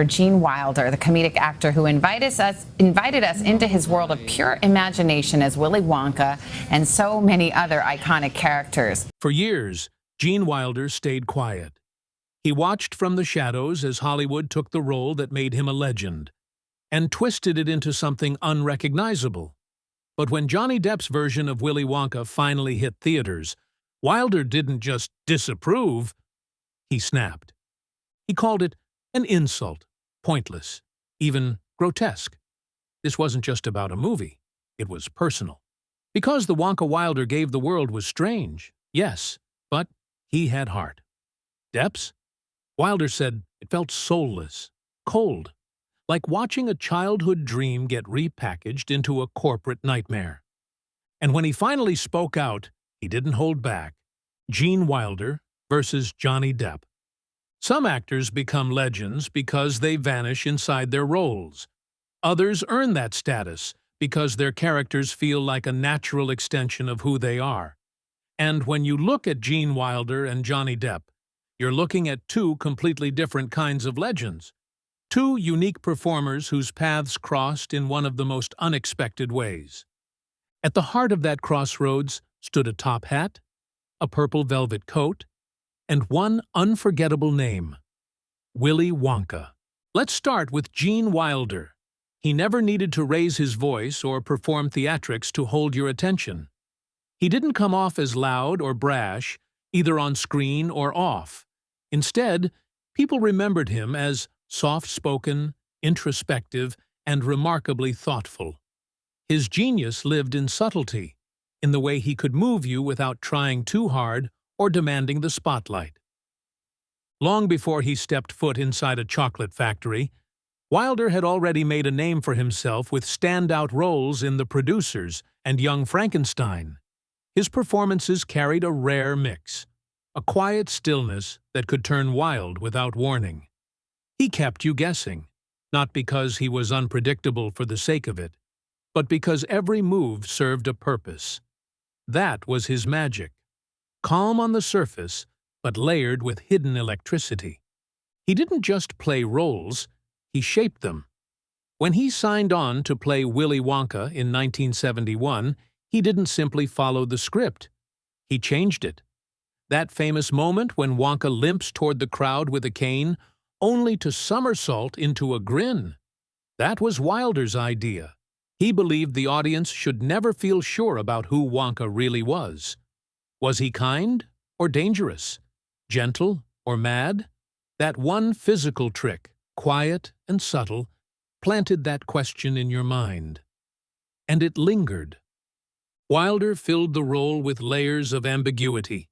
Gene Wilder, the comedic actor who invited us into his world of pure imagination as Willy Wonka and so many other iconic characters. For years, Gene Wilder stayed quiet. He watched from the shadows as Hollywood took the role that made him a legend and twisted it into something unrecognizable. But when Johnny Depp's version of Willy Wonka finally hit theaters, Wilder didn't just disapprove, he snapped. He called it an insult, pointless, even grotesque. This wasn't just about a movie, it was personal. Because the Wonka Wilder gave the world was strange, yes, but he had heart. Depp's? Wilder said it felt soulless, cold, like watching a childhood dream get repackaged into a corporate nightmare. And when he finally spoke out, he didn't hold back. Gene Wilder versus Johnny Depp. Some actors become legends because they vanish inside their roles. Others earn that status because their characters feel like a natural extension of who they are. And when you look at Gene Wilder and Johnny Depp, you're looking at two completely different kinds of legends. Two unique performers whose paths crossed in one of the most unexpected ways. At the heart of that crossroads stood a top hat, a purple velvet coat, and one unforgettable name, Willy Wonka. Let's start with Gene Wilder. He never needed to raise his voice or perform theatrics to hold your attention. He didn't come off as loud or brash, either on screen or off. Instead, people remembered him as soft-spoken, introspective, and remarkably thoughtful. His genius lived in subtlety, in the way he could move you without trying too hard or demanding the spotlight. Long before he stepped foot inside a chocolate factory, Wilder had already made a name for himself with standout roles in The Producers and Young Frankenstein. His performances carried a rare mix, a quiet stillness that could turn wild without warning. He kept you guessing, not because he was unpredictable for the sake of it, but because every move served a purpose. That was his magic. Calm on the surface, but layered with hidden electricity. He didn't just play roles, he shaped them. When he signed on to play Willy Wonka in 1971, he didn't simply follow the script. He changed it. That famous moment when Wonka limps toward the crowd with a cane, only to somersault into a grin. That was Wilder's idea. He believed the audience should never feel sure about who Wonka really was. Was he kind or dangerous? Gentle or mad? That one physical trick, quiet and subtle, planted that question in your mind. And it lingered. Wilder filled the role with layers of ambiguity.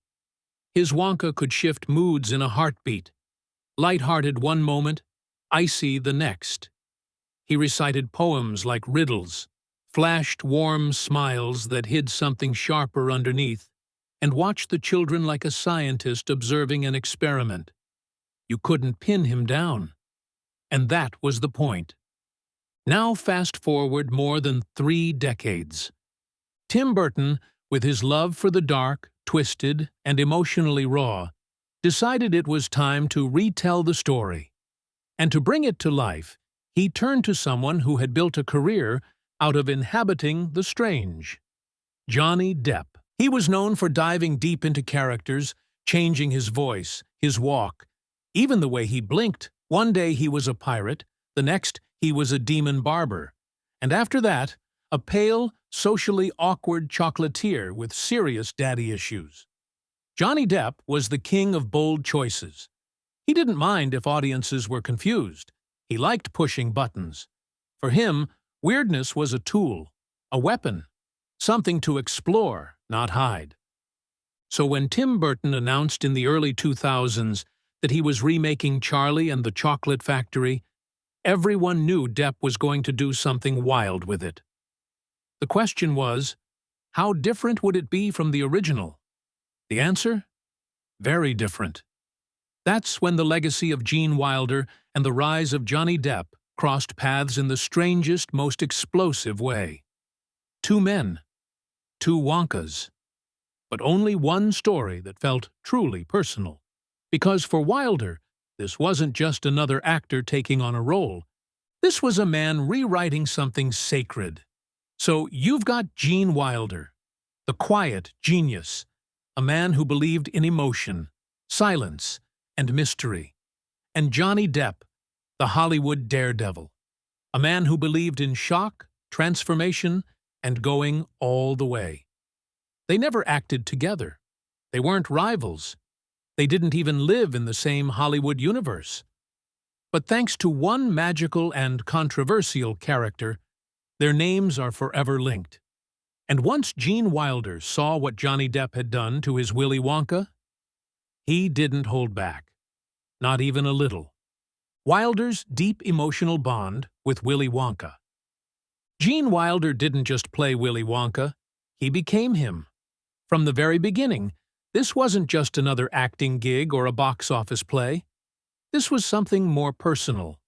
His Wonka could shift moods in a heartbeat. Light-hearted one moment, icy the next. He recited poems like riddles, flashed warm smiles that hid something sharper underneath, and watched the children like a scientist observing an experiment. You couldn't pin him down. And that was the point. Now fast forward more than 3 decades. Tim Burton, with his love for the dark, twisted, and emotionally raw, decided it was time to retell the story. And to bring it to life, he turned to someone who had built a career out of inhabiting the strange. Johnny Depp. He was known for diving deep into characters, changing his voice, his walk, even the way he blinked. One day he was a pirate, the next he was a demon barber, and after that, a pale, socially awkward chocolatier with serious daddy issues. Johnny Depp was the king of bold choices. He didn't mind if audiences were confused. He liked pushing buttons. For him, weirdness was a tool, a weapon, something to explore, not hide. So when Tim Burton announced in the early 2000s that he was remaking Charlie and the Chocolate Factory, everyone knew Depp was going to do something wild with it. The question was, how different would it be from the original? The answer? Very different. That's when the legacy of Gene Wilder and the rise of Johnny Depp crossed paths in the strangest, most explosive way. Two men, two Wonkas, but only one story that felt truly personal. Because for Wilder, This wasn't just another actor taking on a role. This was a man rewriting something sacred. So you've got Gene Wilder, the quiet genius, a man who believed in emotion, silence, and mystery. And Johnny Depp, the Hollywood daredevil, a man who believed in shock, transformation, and going all the way. They never acted together. They weren't rivals. They didn't even live in the same Hollywood universe. But thanks to one magical and controversial character, their names are forever linked. And once Gene Wilder saw what Johnny Depp had done to his Willy Wonka, he didn't hold back. Not even a little. Wilder's deep emotional bond with Willy Wonka. Gene Wilder didn't just play Willy Wonka, he became him. From the very beginning, this wasn't just another acting gig or a box office play. This was something more personal.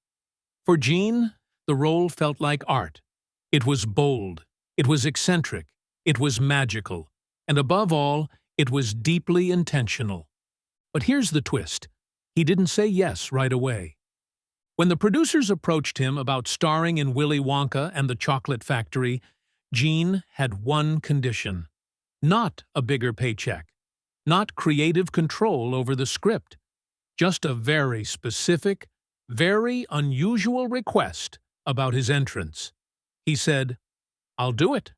For Gene, the role felt like art. It was bold, it was eccentric, it was magical, and above all, it was deeply intentional. But here's the twist. He didn't say yes right away. When the producers approached him about starring in Willy Wonka and the Chocolate Factory, Gene had one condition. Not a bigger paycheck. Not creative control over the script. Just a very specific, very unusual request about his entrance. He said, "I'll do it,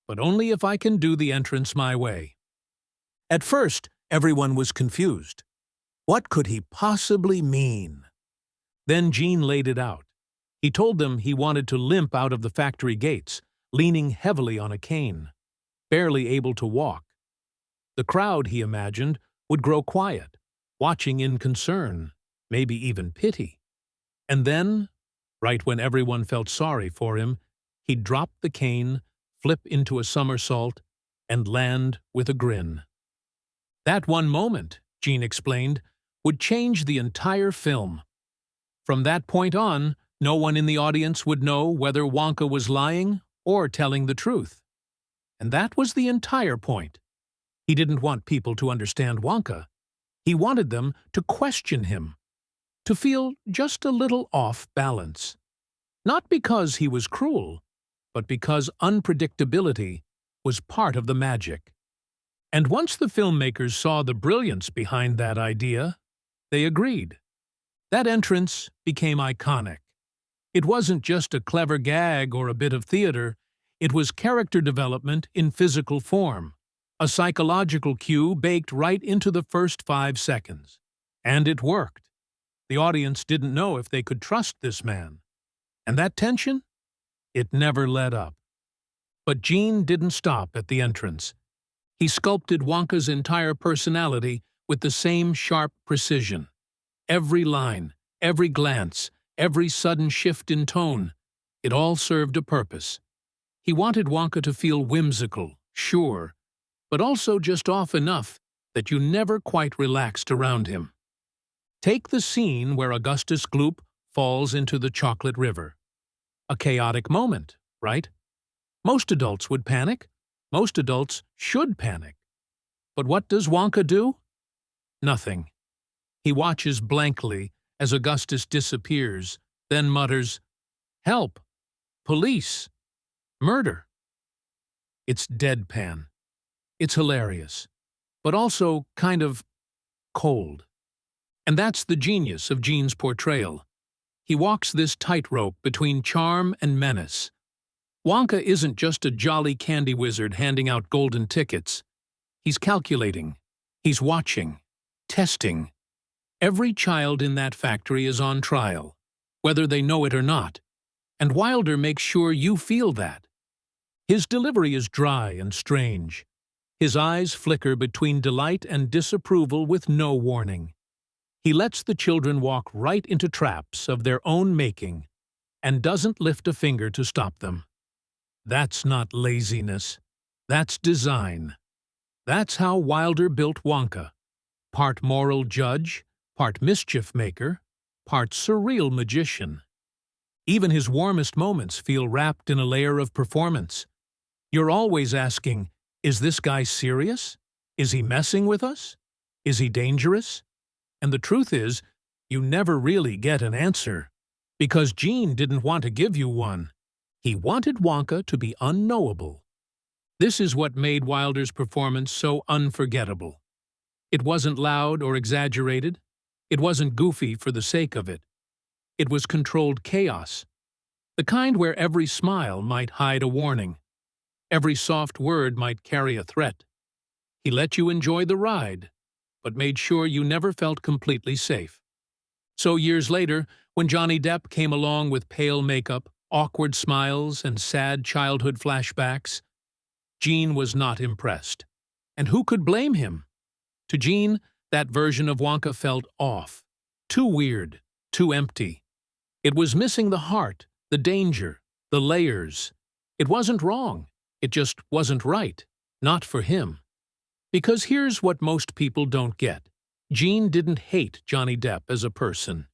but only if I can do the entrance my way." At first, everyone was confused. What could he possibly mean? Then Gene laid it out. He told them he wanted to limp out of the factory gates, leaning heavily on a cane, barely able to walk. The crowd, he imagined, would grow quiet, watching in concern, maybe even pity. And then, right when everyone felt sorry for him, he'd drop the cane, flip into a somersault, and land with a grin. That one moment, Gene explained, would change the entire film. From that point on, no one in the audience would know whether Wonka was lying or telling the truth. And that was the entire point. He didn't want people to understand Wonka. He wanted them to question him, to feel just a little off balance. Not because he was cruel, but because unpredictability was part of the magic. And once the filmmakers saw the brilliance behind that idea, they agreed. That entrance became iconic. It wasn't just a clever gag or a bit of theater, it was character development in physical form, a psychological cue baked right into the first 5 seconds. And it worked. The audience didn't know if they could trust this man. And that tension? It never let up. But Gene didn't stop at the entrance. He sculpted Wonka's entire personality with the same sharp precision. Every line, every glance, every sudden shift in tone, it all served a purpose. He wanted Wonka to feel whimsical, sure, but also just off enough that you never quite relaxed around him. Take the scene where Augustus Gloop falls into the chocolate river. A chaotic moment, right? Most adults would panic. Most adults should panic. But what does Wonka do? Nothing. He watches blankly as Augustus disappears, then mutters, "Help! Police! Murder!" It's deadpan. It's hilarious, but also kind of cold. And that's the genius of Gene's portrayal. He walks this tightrope between charm and menace. Wonka isn't just a jolly candy wizard handing out golden tickets. He's calculating. He's watching. Testing. Every child in that factory is on trial, whether they know it or not. And Wilder makes sure you feel that. His delivery is dry and strange. His eyes flicker between delight and disapproval with no warning. He lets the children walk right into traps of their own making and doesn't lift a finger to stop them. That's not laziness. That's design. That's how Wilder built Wonka. Part moral judge, part mischief maker, part surreal magician. Even his warmest moments feel wrapped in a layer of performance. You're always asking, is this guy serious? Is he messing with us? Is he dangerous? And the truth is, you never really get an answer, because Gene didn't want to give you one. He wanted Wonka to be unknowable. This is what made Wilder's performance so unforgettable. It wasn't loud or exaggerated. It wasn't goofy for the sake of it. It was controlled chaos, the kind where every smile might hide a warning. Every soft word might carry a threat. He let you enjoy the ride, but made sure you never felt completely safe. So years later, when Johnny Depp came along with pale makeup, awkward smiles, and sad childhood flashbacks, Gene was not impressed. And who could blame him? To Gene, that version of Wonka felt off, too weird, too empty. It was missing the heart, the danger, the layers. It wasn't wrong. It just wasn't right. Not for him. Because here's what most people don't get. Gene didn't hate Johnny Depp as a person.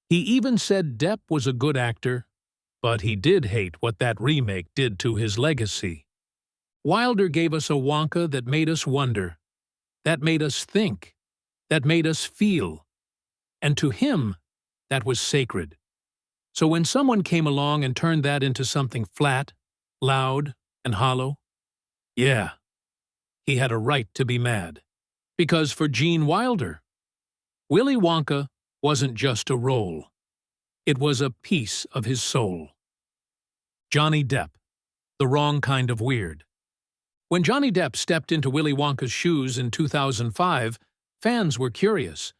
He even said Depp was a good actor, but he did hate what that remake did to his legacy. Wilder gave us a Wonka that made us wonder, that made us think, that made us feel. And to him, that was sacred. So when someone came along and turned that into something flat, loud, and hollow, yeah, he had a right to be mad. Because for Gene Wilder, Willy Wonka wasn't just a role. It was a piece of his soul. Johnny Depp, the wrong kind of weird. When Johnny Depp stepped into Willy Wonka's shoes in 2005, fans were curious.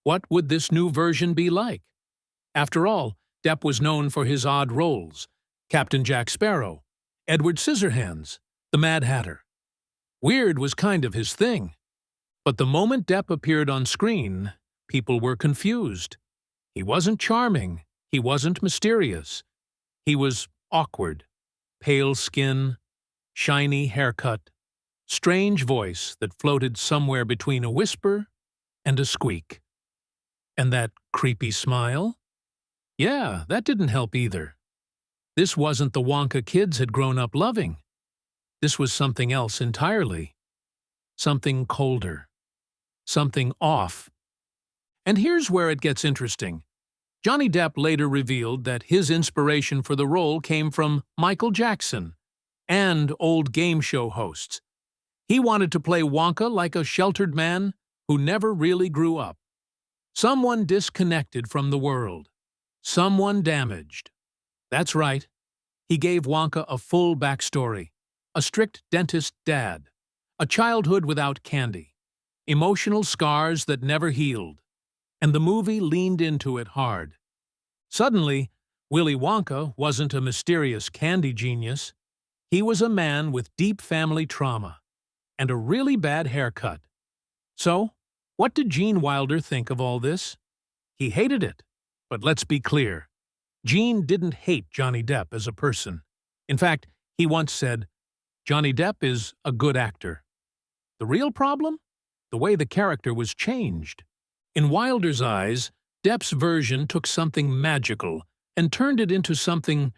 What would this new version be like? After all, Depp was known for his odd roles: Captain Jack Sparrow, Edward Scissorhands, the Mad Hatter. Weird was kind of his thing. But the moment Depp appeared on screen, people were confused. He wasn't charming. He wasn't mysterious. He was awkward. Pale skin, shiny haircut, strange voice that floated somewhere between a whisper and a squeak. And that creepy smile? Yeah, that didn't help either. This wasn't the Wonka kids had grown up loving. This was something else entirely. Something colder. Something off. And here's where it gets interesting. Johnny Depp later revealed that his inspiration for the role came from Michael Jackson and old game show hosts. He wanted to play Wonka like a sheltered man who never really grew up. Someone disconnected from the world. Someone damaged. That's right. He gave Wonka a full backstory. A strict dentist dad. A childhood without candy. Emotional scars that never healed. And the movie leaned into it hard. Suddenly, Willy Wonka wasn't a mysterious candy genius. He was a man with deep family trauma and a really bad haircut. So, what did Gene Wilder think of all this? He hated it. But let's be clear. Gene didn't hate Johnny Depp as a person. In fact, he once said, "Johnny Depp is a good actor." The real problem? The way the character was changed. In Wilder's eyes, Depp's version took something magical and turned it into something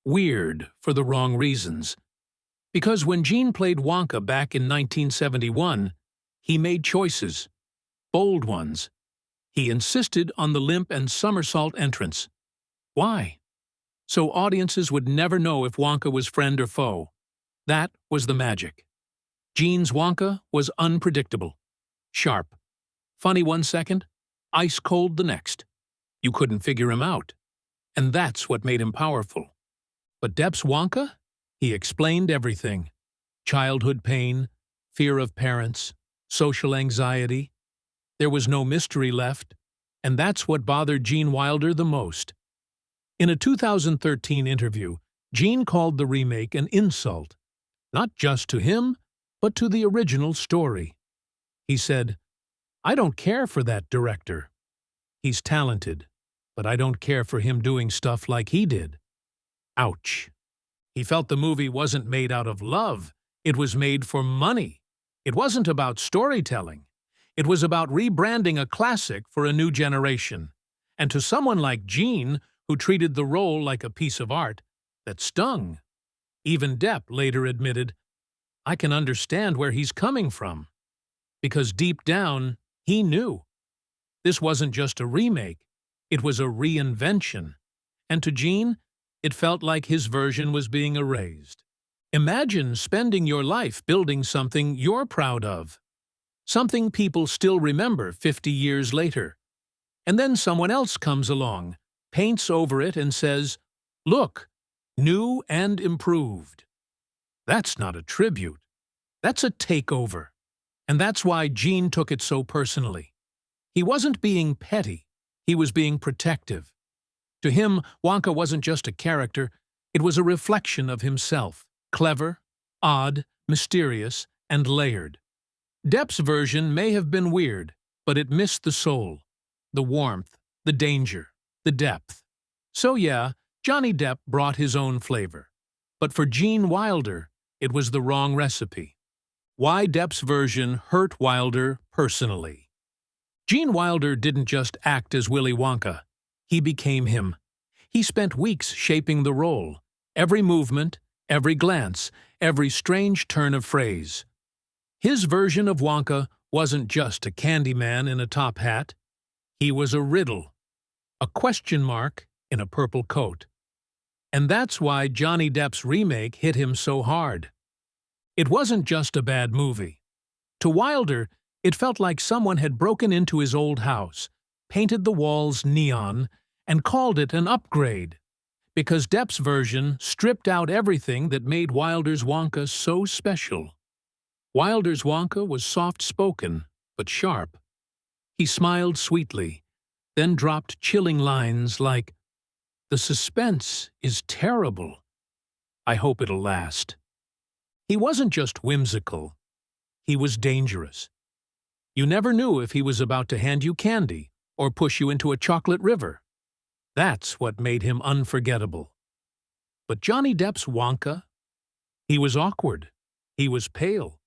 weird for the wrong reasons. Because when Gene played Wonka back in 1971, he made choices. Bold ones. He insisted on the limp and somersault entrance. Why? So audiences would never know if Wonka was friend or foe. That was the magic. Gene's Wonka was unpredictable. Sharp. Funny one second, ice cold the next. You couldn't figure him out. And that's what made him powerful. But Depp's Wonka? He explained everything. Childhood pain, fear of parents, social anxiety. There was no mystery left, and that's what bothered Gene Wilder the most. In a 2013 interview, Gene called the remake an insult, not just to him, but to the original story. He said, "I don't care for that director. He's talented, but I don't care for him doing stuff like he did." Ouch. He felt the movie wasn't made out of love. It was made for money. It wasn't about storytelling. It was about rebranding a classic for a new generation. And to someone like Gene, who treated the role like a piece of art, that stung. Even Depp later admitted, "I can understand where he's coming from." Because deep down, he knew. This wasn't just a remake. It was a reinvention. And to Gene, it felt like his version was being erased. Imagine spending your life building something you're proud of, something people still remember 50 years later. And then someone else comes along, paints over it and says, "Look, new and improved." That's not a tribute. That's a takeover. And that's why Gene took it so personally. He wasn't being petty. He was being protective. To him, Wonka wasn't just a character. It was a reflection of himself. Clever, odd, mysterious, and layered. Depp's version may have been weird, but it missed the soul, the warmth, the danger, the depth. So yeah, Johnny Depp brought his own flavor. But for Gene Wilder, it was the wrong recipe. Why Depp's version hurt Wilder personally. Gene Wilder didn't just act as Willy Wonka. He became him. He spent weeks shaping the role. Every movement, every glance, every strange turn of phrase. His version of Wonka wasn't just a candy man in a top hat. He was a riddle, a question mark in a purple coat. And that's why Johnny Depp's remake hit him so hard. It wasn't just a bad movie. To Wilder, it felt like someone had broken into his old house, painted the walls neon, and called it an upgrade. Because Depp's version stripped out everything that made Wilder's Wonka so special. Wilder's Wonka was soft-spoken, but sharp. He smiled sweetly, then dropped chilling lines like, "The suspense is terrible. I hope it'll last." He wasn't just whimsical. He was dangerous. You never knew if he was about to hand you candy or push you into a chocolate river. That's what made him unforgettable. But Johnny Depp's Wonka? He was awkward. He was pale.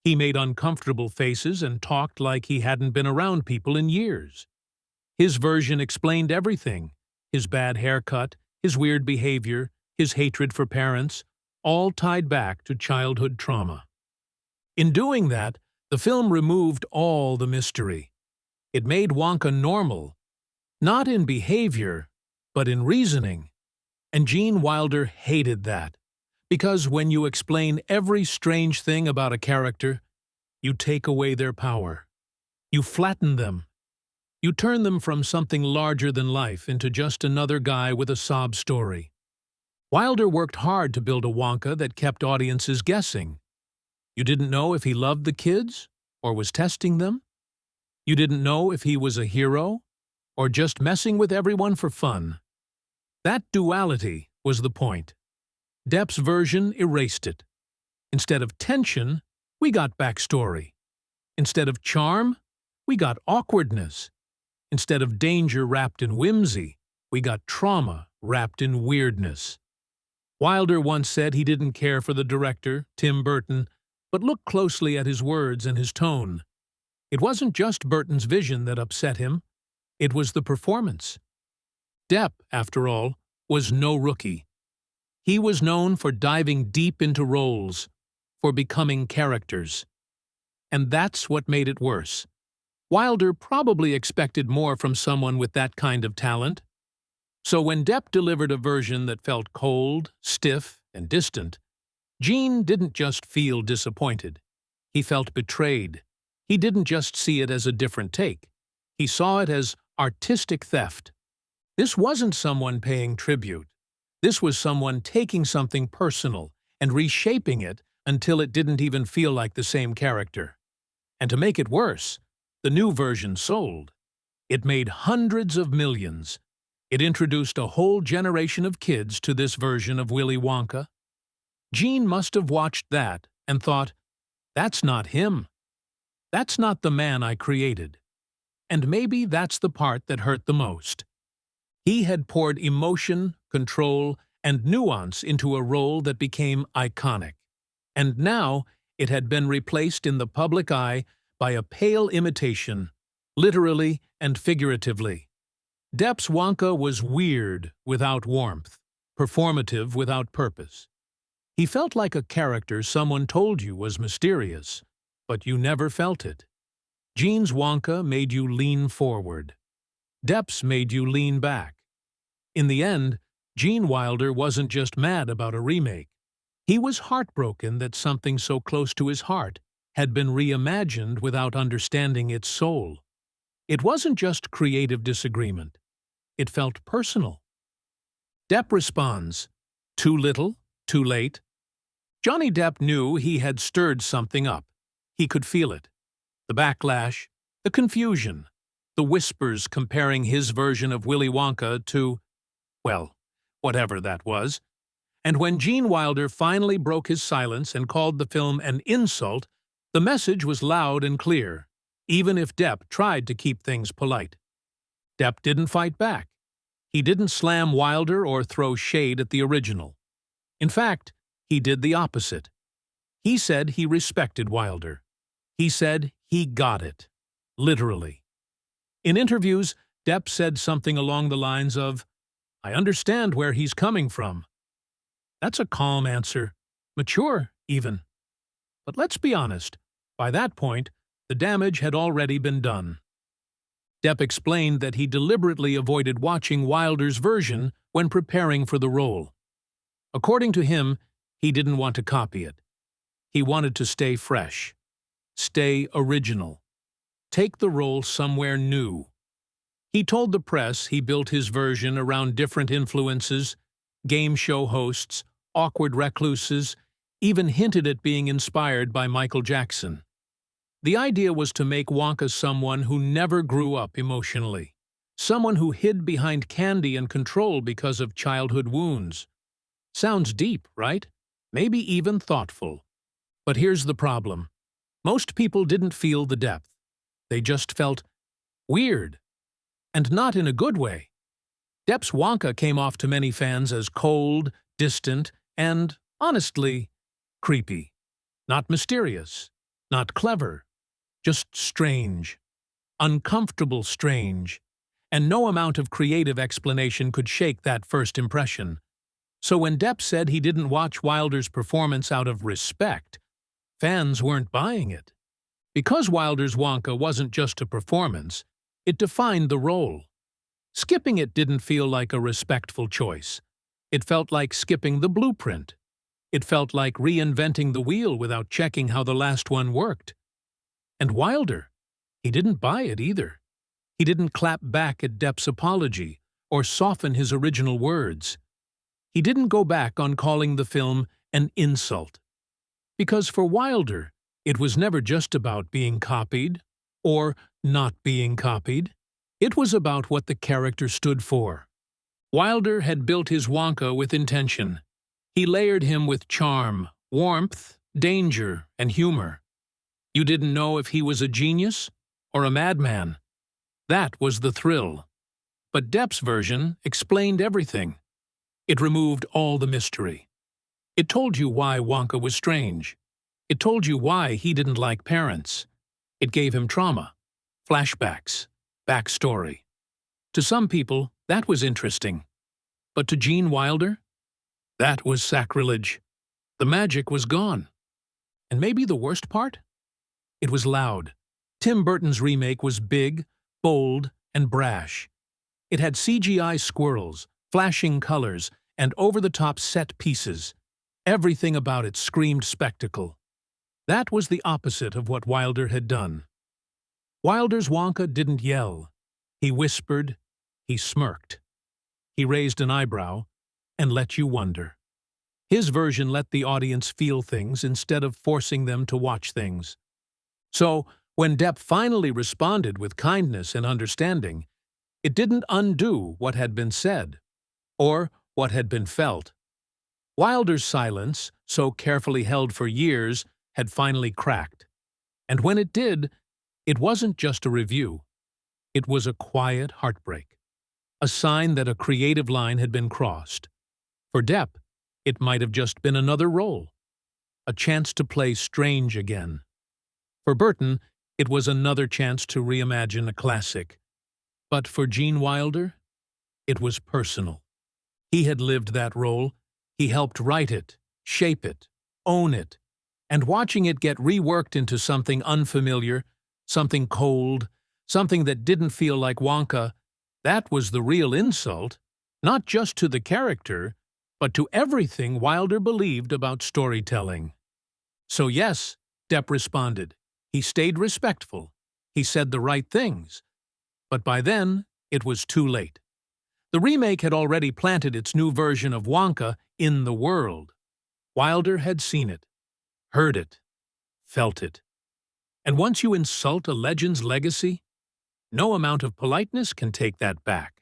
He made uncomfortable faces and talked like he hadn't been around people in years. His version explained everything: his bad haircut, his weird behavior, his hatred for parents, all tied back to childhood trauma. In doing that, the film removed all the mystery. It made Wonka normal, not in behavior, but in reasoning. And Gene Wilder hated that, because when you explain every strange thing about a character, you take away their power. You flatten them. You turn them from something larger than life into just another guy with a sob story. Wilder worked hard to build a Wonka that kept audiences guessing. You didn't know if he loved the kids or was testing them. You didn't know if he was a hero or just messing with everyone for fun. That duality was the point. Depp's version erased it. Instead of tension, we got backstory. Instead of charm, we got awkwardness. Instead of danger wrapped in whimsy, we got trauma wrapped in weirdness. Wilder once said he didn't care for the director, Tim Burton, but looked closely at his words and his tone. It wasn't just Burton's vision that upset him. It was the performance. Depp, after all, was no rookie. He was known for diving deep into roles, for becoming characters. And that's what made it worse. Wilder probably expected more from someone with that kind of talent. So when Depp delivered a version that felt cold, stiff, and distant, Gene didn't just feel disappointed. He felt betrayed. He didn't just see it as a different take. He saw it as artistic theft. This wasn't someone paying tribute. This was someone taking something personal and reshaping it until it didn't even feel like the same character. And to make it worse, the new version sold. It made hundreds of millions. It introduced a whole generation of kids to this version of Willy Wonka. Gene must have watched that and thought, that's not him. That's not the man I created. And maybe that's the part that hurt the most. He had poured emotion, control, and nuance into a role that became iconic. And now it had been replaced in the public eye by a pale imitation, literally and figuratively. Depp's Wonka was weird without warmth, performative without purpose. He felt like a character someone told you was mysterious, but you never felt it. Gene's Wonka made you lean forward. Depp's made you lean back. In the end, Gene Wilder wasn't just mad about a remake. He was heartbroken that something so close to his heart had been reimagined without understanding its soul. It wasn't just creative disagreement. It felt personal. Depp responds, "Too little, too late." Johnny Depp knew he had stirred something up. He could feel it. The backlash, the confusion, the whispers comparing his version of Willy Wonka to, well, whatever that was. And when Gene Wilder finally broke his silence and called the film an insult, the message was loud and clear, even if Depp tried to keep things polite. Depp didn't fight back. He didn't slam Wilder or throw shade at the original. In fact, he did the opposite. He said he respected Wilder. He said he got it, literally. In interviews, Depp said something along the lines of, "I understand where he's coming from." That's a calm answer, mature even. But let's be honest, by that point, the damage had already been done. Depp explained that he deliberately avoided watching Wilder's version when preparing for the role. According to him, he didn't want to copy it. He wanted to stay fresh, stay original, take the role somewhere new. He told the press he built his version around different influences, game show hosts, awkward recluses, even hinted at being inspired by Michael Jackson. The idea was to make Wonka someone who never grew up emotionally, someone who hid behind candy and control because of childhood wounds. Sounds deep, right? Maybe even thoughtful. But here's the problem. Most people didn't feel the depth. They just felt weird. And not in a good way. Depp's Wonka came off to many fans as cold, distant, and, honestly, creepy. Not mysterious, not clever, just strange. Uncomfortable strange. And no amount of creative explanation could shake that first impression. So when Depp said he didn't watch Wilder's performance out of respect, fans weren't buying it. Because Wilder's Wonka wasn't just a performance, it defined the role. Skipping it didn't feel like a respectful choice. It felt like skipping the blueprint. It felt like reinventing the wheel without checking how the last one worked. And Wilder, he didn't buy it either. He didn't clap back at Depp's apology or soften his original words. He didn't go back on calling the film an insult. Because for Wilder, it was never just about being copied or not being copied. It was about what the character stood for. Wilder had built his Wonka with intention. He layered him with charm, warmth, danger, and humor. You didn't know if he was a genius or a madman. That was the thrill. But Depp's version explained everything. It removed all the mystery. It told you why Wonka was strange. It told you why he didn't like parents. It gave him trauma, flashbacks, backstory. To some people, that was interesting. But to Gene Wilder, that was sacrilege. The magic was gone. And maybe the worst part? It was loud. Tim Burton's remake was big, bold, and brash. It had CGI squirrels, flashing colors, and over-the-top set pieces. Everything about it screamed spectacle. That was the opposite of what Wilder had done. Wilder's Wonka didn't yell. He whispered, he smirked. He raised an eyebrow and let you wonder. His version let the audience feel things instead of forcing them to watch things. So, when Depp finally responded with kindness and understanding, it didn't undo what had been said, or what had been felt. Wilder's silence, so carefully held for years, had finally cracked. And when it did, it wasn't just a review. It was a quiet heartbreak, a sign that a creative line had been crossed. For Depp, it might have just been another role, a chance to play strange again. For Burton, it was another chance to reimagine a classic. But for Gene Wilder, it was personal. He had lived that role. He helped write it, shape it, own it. And watching it get reworked into something unfamiliar, something cold, something that didn't feel like Wonka, That was the real insult, not just to the character, but to everything Wilder believed about storytelling. So yes, Depp responded. He stayed respectful. He said the right things. But by then, it was too late. The remake had already planted its new version of Wonka in the world. Wilder had seen it, heard it, felt it. And once you insult a legend's legacy, no amount of politeness can take that back.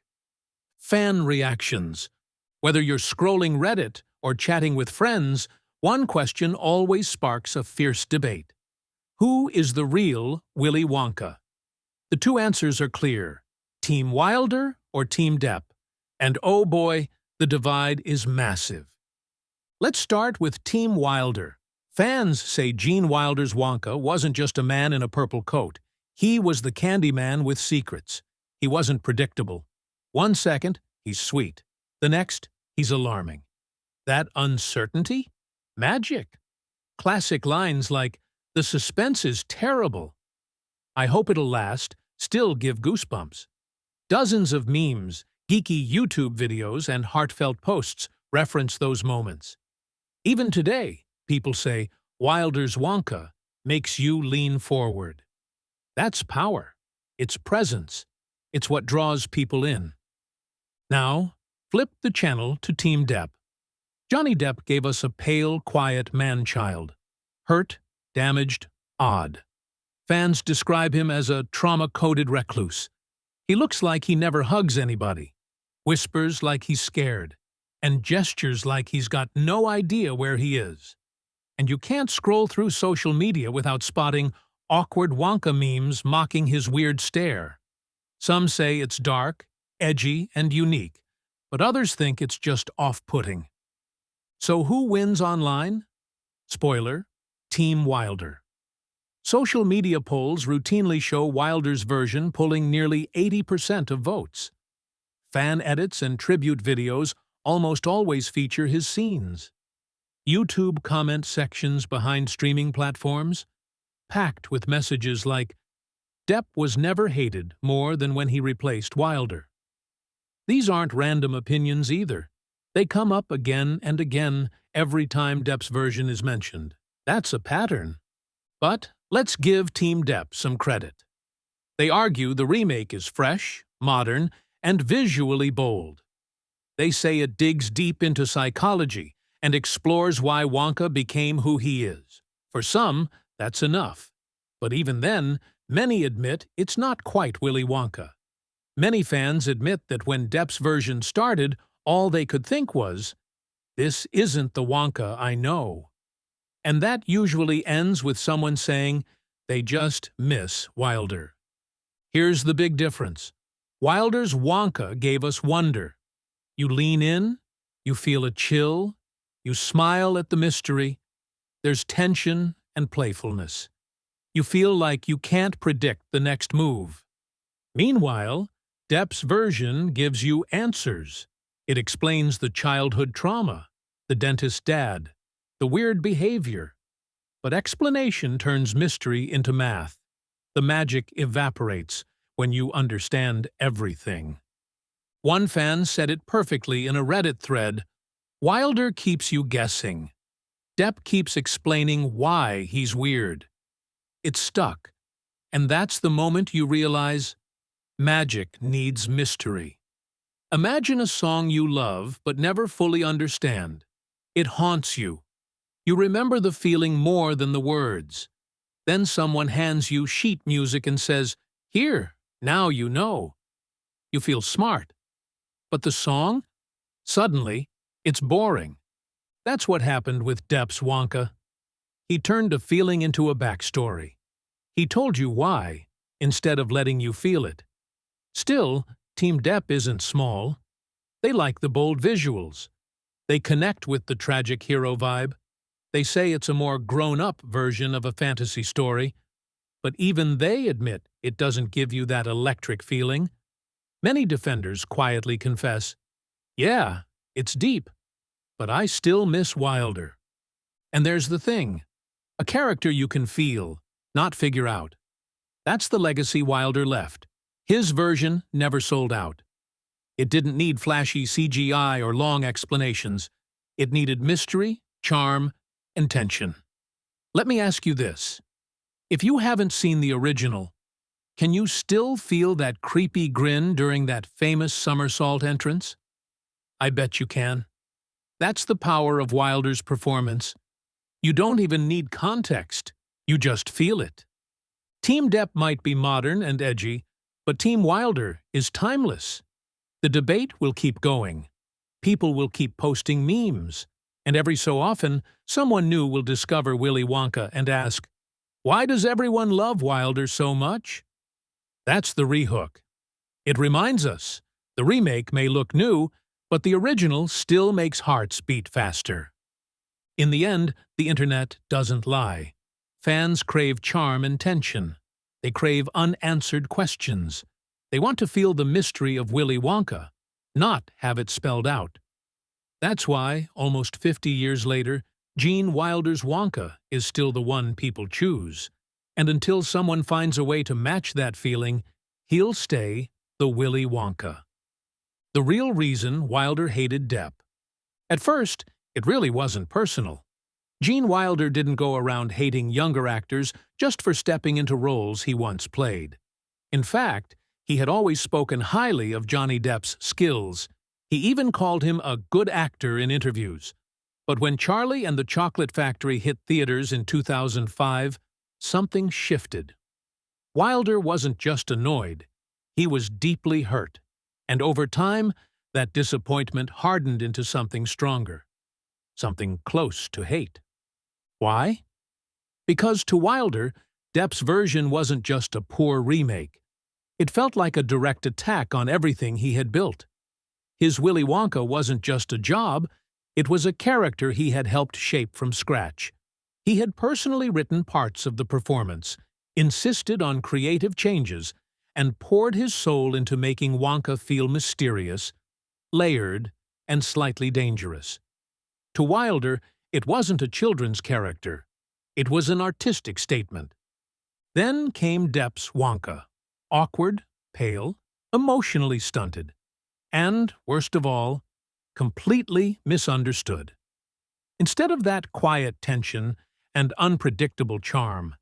Fan reactions. Whether you're scrolling Reddit or chatting with friends, one question always sparks a fierce debate. Who is the real Willy Wonka? The two answers are clear: Team Wilder or Team Depp. And oh boy, the divide is massive. Let's start with Team Wilder. Fans say Gene Wilder's Wonka wasn't just a man in a purple coat. He was the candy man with secrets. He wasn't predictable. 1 second, he's sweet. The next, he's alarming. That uncertainty? Magic. Classic lines like, "The suspense is terrible. I hope it'll last," still give goosebumps. Dozens of memes, geeky YouTube videos, and heartfelt posts reference those moments. Even today, people say, Wilder's Wonka makes you lean forward. That's power. It's presence. It's what draws people in. Now, flip the channel to Team Depp. Johnny Depp gave us a pale, quiet man-child. Hurt, damaged, odd. Fans describe him as a trauma-coded recluse. He looks like he never hugs anybody, whispers like he's scared, and gestures like he's got no idea where he is. And you can't scroll through social media without spotting awkward Wonka memes mocking his weird stare. Some say it's dark, edgy, and unique, but others think it's just off-putting. So who wins online? Spoiler: Team Wilder. Social media polls routinely show Wilder's version pulling nearly 80% of votes. Fan edits and tribute videos almost always feature his scenes. YouTube comment sections behind streaming platforms, packed with messages like, "Depp was never hated more than when he replaced Wilder." These aren't random opinions either. They come up again and again every time Depp's version is mentioned. That's a pattern. But let's give Team Depp some credit. They argue the remake is fresh, modern, and visually bold. They say it digs deep into psychology and explores why Wonka became who he is. For some, that's enough. But even then, many admit it's not quite Willy Wonka. Many fans admit that when Depp's version started, all they could think was, "This isn't the Wonka I know." And that usually ends with someone saying they just miss Wilder. Here's the big difference. Wilder's Wonka gave us wonder. You lean in, you feel a chill, you smile at the mystery. There's tension and playfulness. You feel like you can't predict the next move. Meanwhile, Depp's version gives you answers. It explains the childhood trauma, the dentist dad, the weird behavior. But explanation turns mystery into math. The magic evaporates when you understand everything. One fan said it perfectly in a Reddit thread, "Wilder keeps you guessing. Depp keeps explaining why he's weird." It's stuck. And that's the moment you realize magic needs mystery. Imagine a song you love but never fully understand. It haunts you. You remember the feeling more than the words. Then someone hands you sheet music and says, "Here, now you know." You feel smart. But the song? Suddenly, it's boring. That's what happened with Depp's Wonka. He turned a feeling into a backstory. He told you why, instead of letting you feel it. Still, Team Depp isn't small. They like the bold visuals. They connect with the tragic hero vibe. They say it's a more grown-up version of a fantasy story. But even they admit it doesn't give you that electric feeling. Many defenders quietly confess, "Yeah, it's deep, but I still miss Wilder." And there's the thing. A character you can feel, not figure out. That's the legacy Wilder left. His version never sold out. It didn't need flashy CGI or long explanations. It needed mystery, charm, and tension. Let me ask you this. If you haven't seen the original, can you still feel that creepy grin during that famous somersault entrance? I bet you can. That's the power of Wilder's performance. You don't even need context. You just feel it. Team Depp might be modern and edgy, but Team Wilder is timeless. The debate will keep going. People will keep posting memes. And every so often, someone new will discover Willy Wonka and ask, "Why does everyone love Wilder so much?" That's the rehook. It reminds us, the remake may look new, but the original still makes hearts beat faster. In the end, the internet doesn't lie. Fans crave charm and tension. They crave unanswered questions. They want to feel the mystery of Willy Wonka, not have it spelled out. That's why, almost 50 years later, Gene Wilder's Wonka is still the one people choose. And until someone finds a way to match that feeling, he'll stay the Willy Wonka. The real reason Wilder hated Depp. At first, it really wasn't personal. Gene Wilder didn't go around hating younger actors just for stepping into roles he once played. In fact, he had always spoken highly of Johnny Depp's skills. He even called him a good actor in interviews. But when Charlie and the Chocolate Factory hit theaters in 2005, something shifted. Wilder wasn't just annoyed, he was deeply hurt. And over time, that disappointment hardened into something stronger. Something close to hate. Why? Because to Wilder, Depp's version wasn't just a poor remake. It felt like a direct attack on everything he had built. His Willy Wonka wasn't just a job, it was a character he had helped shape from scratch. He had personally written parts of the performance, insisted on creative changes, and poured his soul into making Wonka feel mysterious, layered, and slightly dangerous. To Wilder, it wasn't a children's character. It was an artistic statement. Then came Depp's Wonka. Awkward, pale, emotionally stunted, and, worst of all, completely misunderstood. Instead of that quiet tension and unpredictable charm,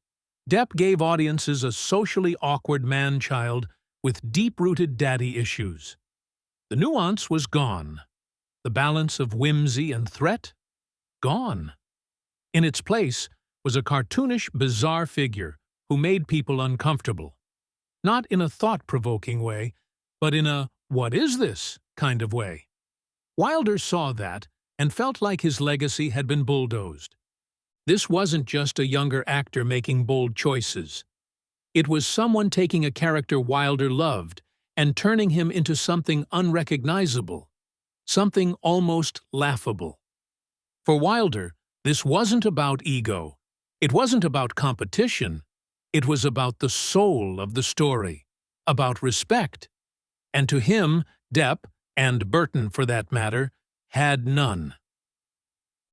Depp gave audiences a socially awkward man-child with deep-rooted daddy issues. The nuance was gone. The balance of whimsy and threat? Gone. In its place was a cartoonish, bizarre figure who made people uncomfortable. Not in a thought-provoking way, but in a "what is this?" kind of way. Wilder saw that and felt like his legacy had been bulldozed. This wasn't just a younger actor making bold choices. It was someone taking a character Wilder loved and turning him into something unrecognizable, something almost laughable. For Wilder, this wasn't about ego. It wasn't about competition. It was about the soul of the story, about respect. And to him, Depp, and Burton for that matter, had none.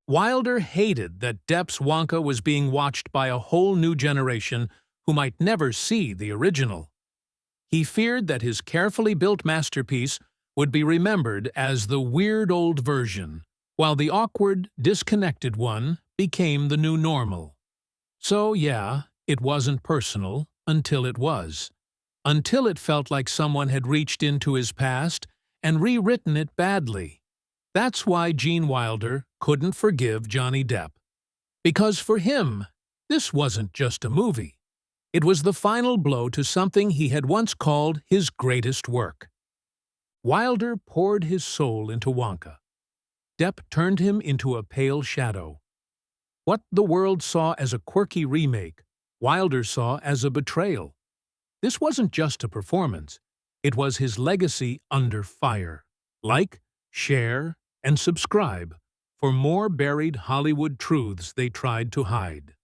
Wilder hated that Depp's Wonka was being watched by a whole new generation who might never see the original. He feared that his carefully built masterpiece would be remembered as the weird old version, while the awkward, disconnected one became the new normal. So yeah, it wasn't personal until it was. Until it felt like someone had reached into his past and rewritten it badly. That's why Gene Wilder couldn't forgive Johnny Depp. Because for him, this wasn't just a movie. It was the final blow to something he had once called his greatest work. Wilder poured his soul into Wonka. Depp turned him into a pale shadow. What the world saw as a quirky remake, Wilder saw as a betrayal. This wasn't just a performance. It was his legacy under fire. Like, share, and subscribe for more buried Hollywood truths they tried to hide.